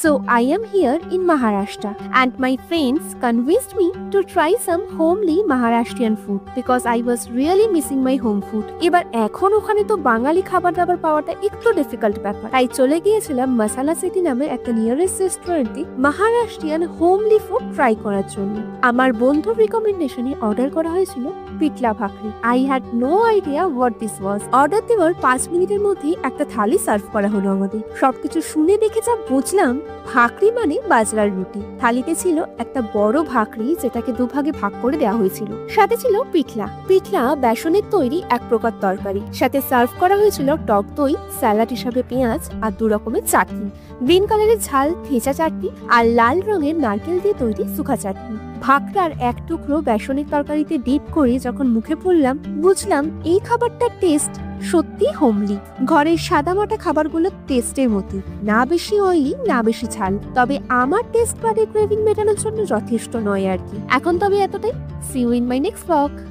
So I am here in Maharashtra and my friends convinced me to try some homely Maharashtrian food because I was really missing my home food. এবার এখন ওখানে তো বাঙালি খাবার দাবার পাওয়াটা একটু difficult ব্যাপার, তাই চলে গিয়েছিলাম মশালা সিটি নামে একটা নিয়ারেস্ট রেস্টুরেন্টে মাহারাষ্ট্রিয়ান হোমলি ফুড ট্রাই করার জন্য। আমার বন্ধুর রিকমেন্ডেশনে অর্ডার করা হয়েছিল pitla bhakri. I had no idea what this was. Order দেওয়ার 5 মিনিটের মধ্যেই একটা থালি সার্ভ করা হলো আমাদের। সবকিছু শুনে দেখে যা বুঝলাম, ভাকরি মানে বাজরার রুটি। থালিতে ছিল একটা বড় ভাকরি যেটাকে দুভাগে ভাগ করে দেওয়া হয়েছিল, সাথে ছিল পিঠলা। পিঠলা বেসনের তৈরি এক প্রকার তরকারি, সাথে সার্ভ করা হয়েছিল টক দই, স্যালাড হিসাবে পেঁয়াজ আর 2 রকমের চাটনি, গ্রিন কালারের ঝাল থেঁচা চাটনি আর লাল রঙের নারকেল দিয়ে তৈরি শুকা চাটনি। ভাকরার এক টুকরো বেসনের তরকারিতে ডিপ করে যখন মুখে পড়লাম, বুঝলাম এই খাবারটার টেস্ট সত্যি হোমলি, ঘরের সাদামাটা খাবারগুলোর টেস্টের মতো, না বেশি অয়েলি না বেশি ঝাল, তবে আমার টেস্ট বাদে ক্রেভিং মেটানোর জন্য যথেষ্ট নয় আর কি। এখন তবে এতটাই। See you in my next blog.